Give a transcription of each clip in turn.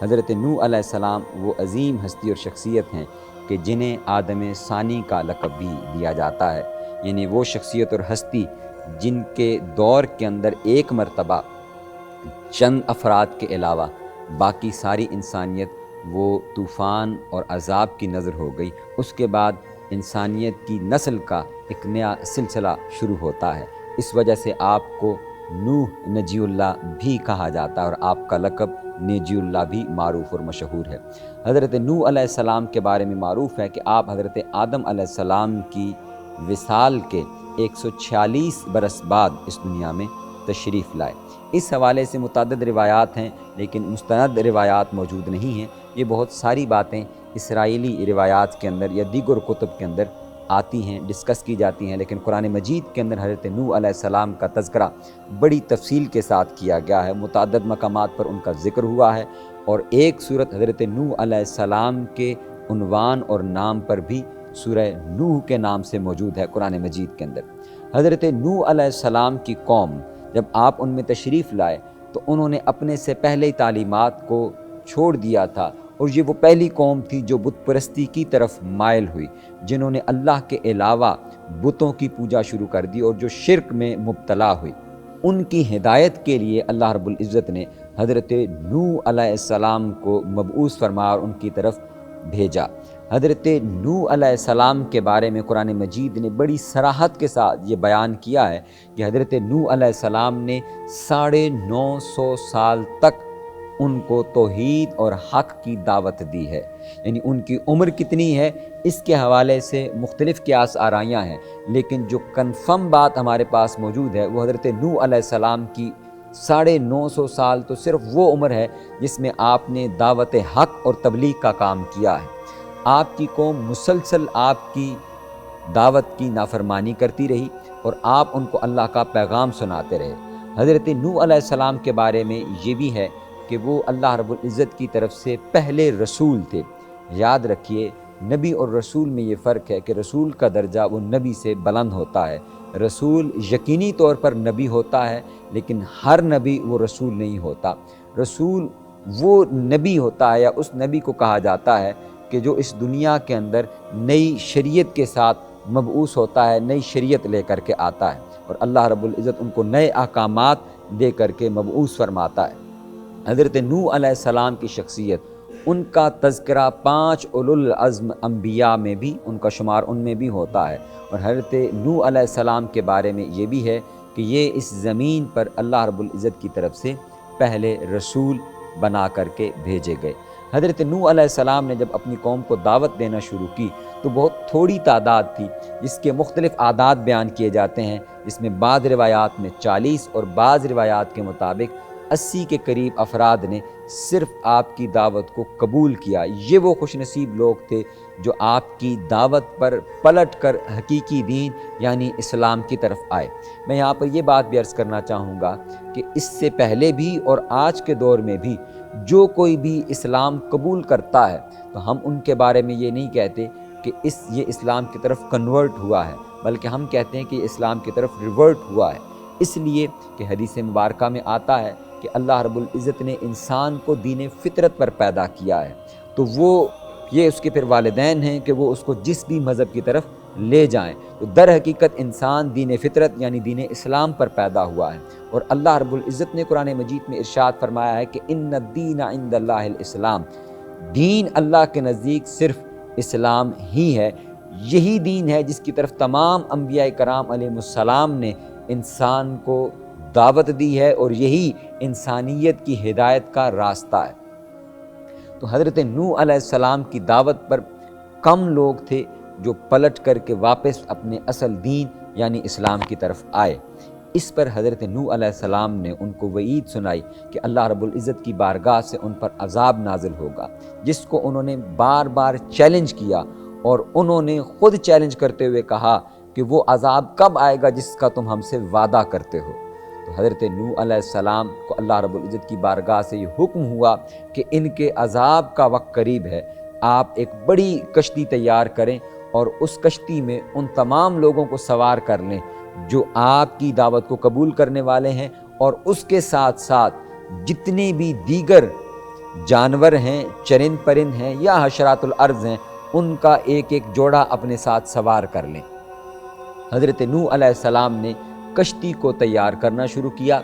حضرت نوح علیہ السلام وہ عظیم ہستی اور شخصیت ہیں کہ جنہیں آدم ثانی کا لقب بھی دیا جاتا ہے، یعنی وہ شخصیت اور ہستی جن کے دور کے اندر ایک مرتبہ چند افراد کے علاوہ باقی ساری انسانیت وہ طوفان اور عذاب کی نظر ہو گئی۔ اس کے بعد انسانیت کی نسل کا ایک نیا سلسلہ شروع ہوتا ہے۔ اس وجہ سے آپ کو نوح نجی اللہ بھی کہا جاتا ہے اور آپ کا لقب نجی اللہ بھی معروف اور مشہور ہے۔ حضرت نوح علیہ السلام کے بارے میں معروف ہے کہ آپ حضرت آدم علیہ السلام کی وصال کے 146 برس بعد اس دنیا میں تشریف لائے۔ اس حوالے سے متعدد روایات ہیں، لیکن مستند روایات موجود نہیں ہیں۔ یہ بہت ساری باتیں اسرائیلی روایات کے اندر یا دیگر کتب کے اندر آتی ہیں، ڈسکس کی جاتی ہیں، لیکن قرآن مجید کے اندر حضرت نوح علیہ السلام کا تذکرہ بڑی تفصیل کے ساتھ کیا گیا ہے۔ متعدد مقامات پر ان کا ذکر ہوا ہے، اور ایک صورت حضرت نوح علیہ السلام کے عنوان اور نام پر بھی سورہ نوح کے نام سے موجود ہے قرآن مجید کے اندر۔ حضرت نوح علیہ السلام کی قوم جب آپ ان میں تشریف لائے تو انہوں نے اپنے سے پہلے تعلیمات کو چھوڑ دیا تھا، اور یہ وہ پہلی قوم تھی جو بت پرستی کی طرف مائل ہوئی، جنہوں نے اللہ کے علاوہ بتوں کی پوجا شروع کر دی اور جو شرک میں مبتلا ہوئی۔ ان کی ہدایت کے لیے اللہ رب العزت نے حضرت نوح علیہ السلام کو مبعوث فرمایا اور ان کی طرف بھیجا۔ حضرت نوح علیہ السلام کے بارے میں قرآن مجید نے بڑی صراحت کے ساتھ یہ بیان کیا ہے کہ حضرت نوح علیہ السلام نے 950 سال تک ان کو توحید اور حق کی دعوت دی ہے۔ یعنی ان کی عمر کتنی ہے اس کے حوالے سے مختلف قیاس آرائیاں ہیں، لیکن جو کنفرم بات ہمارے پاس موجود ہے وہ حضرت نوح علیہ السلام کی 950 سال تو صرف وہ عمر ہے جس میں آپ نے دعوت حق اور تبلیغ کا کام کیا ہے۔ آپ کی قوم مسلسل آپ کی دعوت کی نافرمانی کرتی رہی اور آپ ان کو اللہ کا پیغام سناتے رہے۔ حضرت نوح علیہ السلام کے بارے میں یہ بھی ہے کہ وہ اللہ رب العزت کی طرف سے پہلے رسول تھے۔ یاد رکھیے، نبی اور رسول میں یہ فرق ہے کہ رسول کا درجہ وہ نبی سے بلند ہوتا ہے۔ رسول یقینی طور پر نبی ہوتا ہے، لیکن ہر نبی وہ رسول نہیں ہوتا۔ رسول وہ نبی ہوتا ہے یا اس نبی کو کہا جاتا ہے کہ جو اس دنیا کے اندر نئی شریعت کے ساتھ مبعوث ہوتا ہے، نئی شریعت لے کر کے آتا ہے، اور اللہ رب العزت ان کو نئے احکامات دے کر کے مبعوث فرماتا ہے۔ حضرت نوح علیہ السلام کی شخصیت، ان کا تذکرہ 5 اولو العزم انبیاء میں بھی ان کا شمار ان میں بھی ہوتا ہے، اور حضرت نوح علیہ السلام کے بارے میں یہ بھی ہے کہ یہ اس زمین پر اللہ رب العزت کی طرف سے پہلے رسول بنا کر کے بھیجے گئے۔ حضرت نوح علیہ السلام نے جب اپنی قوم کو دعوت دینا شروع کی تو بہت تھوڑی تعداد تھی، جس کے مختلف اعداد بیان کیے جاتے ہیں، جس میں بعض روایات میں 40 اور بعض روایات کے مطابق 80 کے قریب افراد نے صرف آپ کی دعوت کو قبول کیا۔ یہ وہ خوش نصیب لوگ تھے جو آپ کی دعوت پر پلٹ کر حقیقی دین یعنی اسلام کی طرف آئے۔ میں یہاں پر یہ بات بھی عرض کرنا چاہوں گا کہ اس سے پہلے بھی اور آج کے دور میں بھی جو کوئی بھی اسلام قبول کرتا ہے تو ہم ان کے بارے میں یہ نہیں کہتے کہ یہ اسلام کی طرف کنورٹ ہوا ہے، بلکہ ہم کہتے ہیں کہ یہ اسلام کی طرف ریورٹ ہوا ہے، اس لیے کہ حدیث مبارکہ میں آتا ہے کہ اللہ رب العزت نے انسان کو دین فطرت پر پیدا کیا ہے، تو وہ یہ اس کے پھر والدین ہیں کہ وہ اس کو جس بھی مذہب کی طرف لے جائیں، تو در حقیقت انسان دین فطرت یعنی دین اسلام پر پیدا ہوا ہے۔ اور اللہ رب العزت نے قرآن مجید میں ارشاد فرمایا ہے کہ ان الدین عند اللہ الاسلام، دین اللہ کے نزدیک صرف اسلام ہی ہے۔ یہی دین ہے جس کی طرف تمام انبیاء کرام علیہ السلام نے انسان کو دعوت دی ہے، اور یہی انسانیت کی ہدایت کا راستہ ہے۔ تو حضرت نوح علیہ السلام کی دعوت پر کم لوگ تھے جو پلٹ کر کے واپس اپنے اصل دین یعنی اسلام کی طرف آئے۔ اس پر حضرت نوح علیہ السلام نے ان کو وعید سنائی کہ اللہ رب العزت کی بارگاہ سے ان پر عذاب نازل ہوگا، جس کو انہوں نے بار بار چیلنج کیا، اور انہوں نے خود چیلنج کرتے ہوئے کہا کہ وہ عذاب کب آئے گا جس کا تم ہم سے وعدہ کرتے ہو۔ تو حضرت نوح علیہ السلام کو اللہ رب العزت کی بارگاہ سے یہ حکم ہوا کہ ان کے عذاب کا وقت قریب ہے، آپ ایک بڑی کشتی تیار کریں اور اس کشتی میں ان تمام لوگوں کو سوار کر لیں جو آپ کی دعوت کو قبول کرنے والے ہیں، اور اس کے ساتھ ساتھ جتنے بھی دیگر جانور ہیں، چرند پرند ہیں یا حشرات الارض ہیں، ان کا ایک ایک جوڑا اپنے ساتھ سوار کر لیں۔ حضرت نوح علیہ السلام نے کشتی کو تیار کرنا شروع کیا۔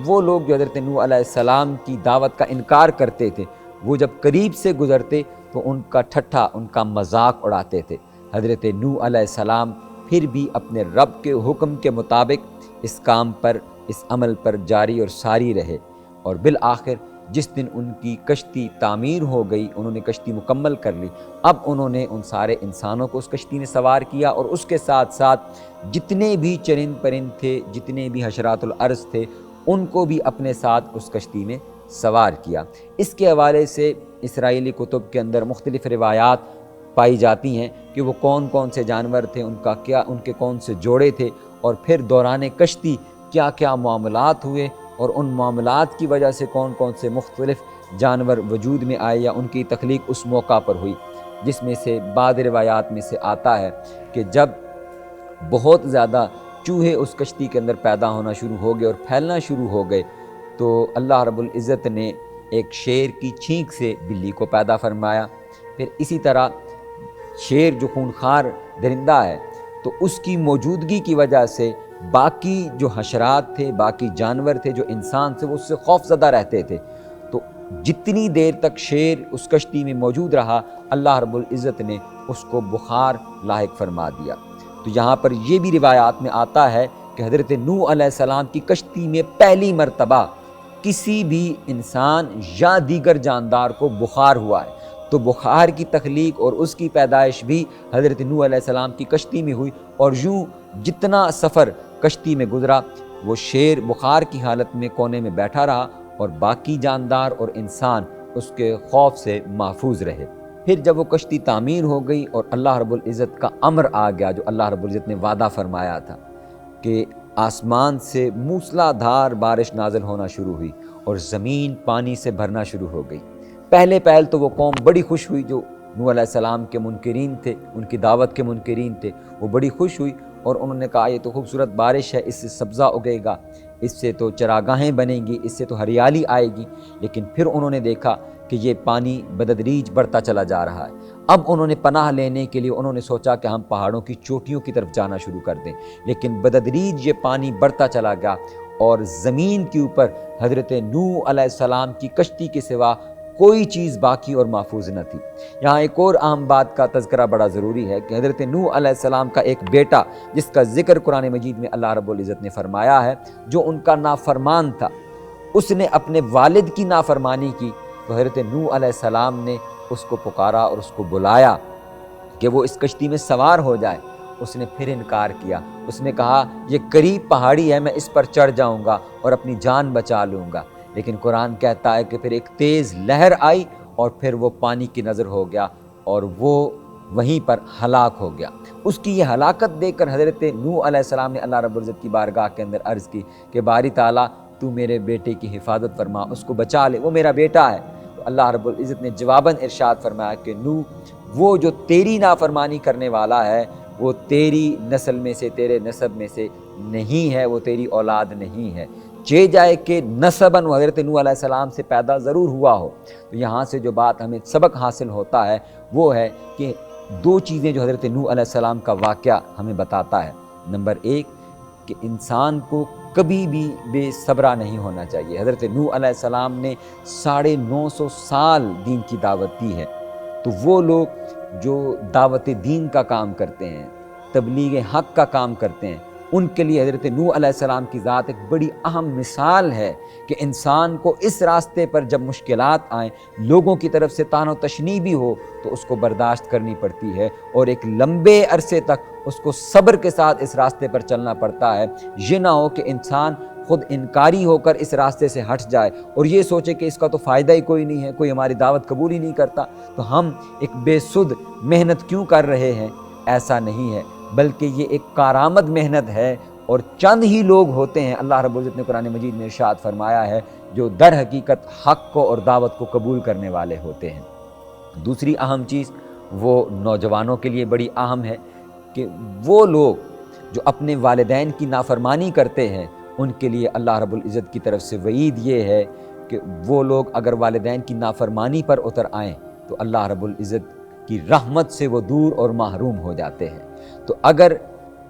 وہ لوگ جو حضرت نوح علیہ السلام کی دعوت کا انکار کرتے تھے، وہ جب قریب سے گزرتے تو ان کا ٹھٹھا، ان کا مذاق اڑاتے تھے۔ حضرت نوح علیہ السلام پھر بھی اپنے رب کے حکم کے مطابق اس کام پر، اس عمل پر جاری اور ساری رہے، اور بالآخر جس دن ان کی کشتی تعمیر ہو گئی، انہوں نے کشتی مکمل کر لی، اب انہوں نے ان سارے انسانوں کو اس کشتی میں سوار کیا، اور اس کے ساتھ ساتھ جتنے بھی چرند پرند تھے، جتنے بھی حشرات الارض تھے، ان کو بھی اپنے ساتھ اس کشتی میں سوار کیا۔ اس کے حوالے سے اسرائیلی کتب کے اندر مختلف روایات پائی جاتی ہیں کہ وہ کون کون سے جانور تھے، ان کے کون سے جوڑے تھے، اور پھر دوران کشتی کیا کیا معاملات ہوئے، اور ان معاملات کی وجہ سے کون کون سے مختلف جانور وجود میں آئے یا ان کی تخلیق اس موقع پر ہوئی، جس میں سے بعض روایات میں سے آتا ہے کہ جب بہت زیادہ چوہے اس کشتی کے اندر پیدا ہونا شروع ہو گئے اور پھیلنا شروع ہو گئے، تو اللہ رب العزت نے ایک شیر کی چھینک سے بلی کو پیدا فرمایا۔ پھر اسی طرح شیر جو خونخوار درندہ ہے، تو اس کی موجودگی کی وجہ سے باقی جو حشرات تھے، باقی جانور تھے، جو انسان تھے، وہ اس سے خوف زدہ رہتے تھے۔ تو جتنی دیر تک شیر اس کشتی میں موجود رہا، اللہ رب العزت نے اس کو بخار لاحق فرما دیا۔ تو یہاں پر یہ بھی روایات میں آتا ہے کہ حضرت نوح علیہ السلام کی کشتی میں پہلی مرتبہ کسی بھی انسان یا دیگر جاندار کو بخار ہوا ہے، تو بخار کی تخلیق اور اس کی پیدائش بھی حضرت نوح علیہ السلام کی کشتی میں ہوئی، اور یوں جتنا سفر کشتی میں گزرا، وہ شیر بخار کی حالت میں کونے میں بیٹھا رہا، اور باقی جاندار اور انسان اس کے خوف سے محفوظ رہے۔ پھر جب وہ کشتی تعمیر ہو گئی اور اللہ رب العزت کا امر آ گیا، جو اللہ رب العزت نے وعدہ فرمایا تھا کہ آسمان سے موسلا دھار بارش نازل ہونا شروع ہوئی اور زمین پانی سے بھرنا شروع ہو گئی۔ پہلے تو وہ قوم بڑی خوش ہوئی جو نوح علیہ السلام کے منکرین تھے، ان کی دعوت کے منکرین تھے، وہ بڑی خوش ہوئی، اور انہوں نے کہا یہ تو خوبصورت بارش ہے، اس سے سبزہ اگے گا، اس سے تو چراگاہیں بنیں گی، اس سے تو ہریالی آئے گی۔ لیکن پھر انہوں نے دیکھا کہ یہ پانی بدتدریج بڑھتا چلا جا رہا ہے۔ اب انہوں نے پناہ لینے کے لیے انہوں نے سوچا کہ ہم پہاڑوں کی چوٹیوں کی طرف جانا شروع کر دیں، لیکن بدتدریج یہ پانی بڑھتا چلا گیا، اور زمین کے اوپر حضرت نوح علیہ السلام کی کشتی کے سوا کوئی چیز باقی اور محفوظ نہ تھی۔ یہاں ایک اور اہم بات کا تذکرہ بڑا ضروری ہے کہ حضرت نوح علیہ السلام کا ایک بیٹا، جس کا ذکر قرآن مجید میں اللہ رب العزت نے فرمایا ہے، جو ان کا نافرمان تھا، اس نے اپنے والد کی نافرمانی کی، تو حضرت نوح علیہ السلام نے اس کو پکارا اور اس کو بلایا کہ وہ اس کشتی میں سوار ہو جائے۔ اس نے پھر انکار کیا، اس نے کہا یہ قریب پہاڑی ہے، میں اس پر چڑھ جاؤں گا اور اپنی جان بچا لوں گا۔ لیکن قرآن کہتا ہے کہ پھر ایک تیز لہر آئی اور پھر وہ پانی کی نظر ہو گیا اور وہ وہیں پر ہلاک ہو گیا۔ اس کی یہ ہلاکت دیکھ کر حضرت نوح علیہ السلام نے اللہ رب العزت کی بارگاہ کے اندر عرض کی کہ باری تعالیٰ تو میرے بیٹے کی حفاظت فرما، اس کو بچا لے، وہ میرا بیٹا ہے۔ تو اللہ رب العزت نے جواباً ارشاد فرمایا کہ نوح، وہ جو تیری نافرمانی کرنے والا ہے وہ تیری نسل میں سے، تیرے نسب میں سے نہیں ہے، وہ تیری اولاد نہیں ہے، چہ جائے کہ نسباً وہ حضرت نوح علیہ السلام سے پیدا ضرور ہوا ہو۔ تو یہاں سے جو بات ہمیں سبق حاصل ہوتا ہے وہ ہے کہ دو چیزیں جو حضرت نوح علیہ السلام کا واقعہ ہمیں بتاتا ہے۔ نمبر ایک کہ انسان کو کبھی بھی بے صبرا نہیں ہونا چاہیے۔ حضرت نوح علیہ السلام نے 950 سال دین کی دعوت دی ہے، تو وہ لوگ جو دعوت دین کا کام کرتے ہیں، تبلیغ حق کا کام کرتے ہیں، ان کے لیے حضرت نوح علیہ السلام کی ذات ایک بڑی اہم مثال ہے کہ انسان کو اس راستے پر جب مشکلات آئیں، لوگوں کی طرف سے طعن و تشنیع بھی ہو، تو اس کو برداشت کرنی پڑتی ہے، اور ایک لمبے عرصے تک اس کو صبر کے ساتھ اس راستے پر چلنا پڑتا ہے۔ یہ نہ ہو کہ انسان خود انکاری ہو کر اس راستے سے ہٹ جائے اور یہ سوچے کہ اس کا تو فائدہ ہی کوئی نہیں ہے، کوئی ہماری دعوت قبول ہی نہیں کرتا، تو ہم ایک بے سود محنت کیوں کر رہے ہیں۔ ایسا نہیں ہے، بلکہ یہ ایک کارآمد محنت ہے، اور چند ہی لوگ ہوتے ہیں، اللہ رب العزت نے قرآن مجید میں ارشاد فرمایا ہے، جو در حقیقت حق کو اور دعوت کو قبول کرنے والے ہوتے ہیں۔ دوسری اہم چیز وہ نوجوانوں کے لیے بڑی اہم ہے کہ وہ لوگ جو اپنے والدین کی نافرمانی کرتے ہیں، ان کے لیے اللہ رب العزت کی طرف سے وعید یہ ہے کہ وہ لوگ اگر والدین کی نافرمانی پر اتر آئیں تو اللہ رب العزت کی رحمت سے وہ دور اور محروم ہو جاتے ہیں۔ تو اگر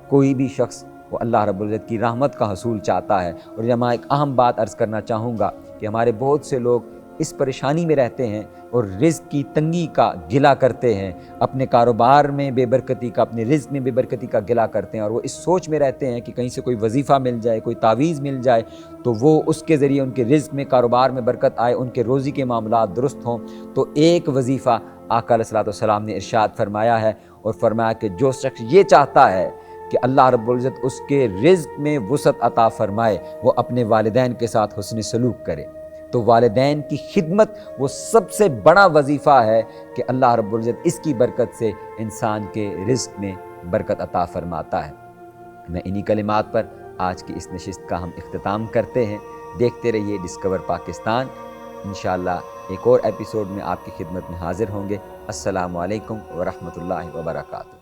کوئی بھی شخص وہ اللہ رب العزت کی رحمت کا حصول چاہتا ہے، اور یہاں ایک اہم بات عرض کرنا چاہوں گا کہ ہمارے بہت سے لوگ اس پریشانی میں رہتے ہیں اور رزق کی تنگی کا گلہ کرتے ہیں، اپنے کاروبار میں بے برکتی کا، اپنے رزق میں بے برکتی کا گلہ کرتے ہیں، اور وہ اس سوچ میں رہتے ہیں کہ کہیں سے کوئی وظیفہ مل جائے، کوئی تعویذ مل جائے تو وہ اس کے ذریعے ان کے رزق میں، کاروبار میں برکت آئے، ان کے روزی کے معاملات درست ہوں۔ تو ایک وظیفہ آقا علیہ الصلوۃ والسلام نے ارشاد فرمایا ہے، اور فرمایا کہ جو شخص یہ چاہتا ہے کہ اللہ رب العزت اس کے رزق میں وسعت عطا فرمائے، وہ اپنے والدین کے ساتھ حسن سلوک کرے۔ تو والدین کی خدمت وہ سب سے بڑا وظیفہ ہے کہ اللہ رب العزت اس کی برکت سے انسان کے رزق میں برکت عطا فرماتا ہے۔ میں انہی کلمات پر آج کی اس نشست کا ہم اختتام کرتے ہیں۔ دیکھتے رہیے ڈسکور پاکستان۔ انشاءاللہ ایک اور ایپیسوڈ میں آپ کی خدمت میں حاضر ہوں گے۔ السلام علیکم ورحمۃ اللہ وبرکاتہ۔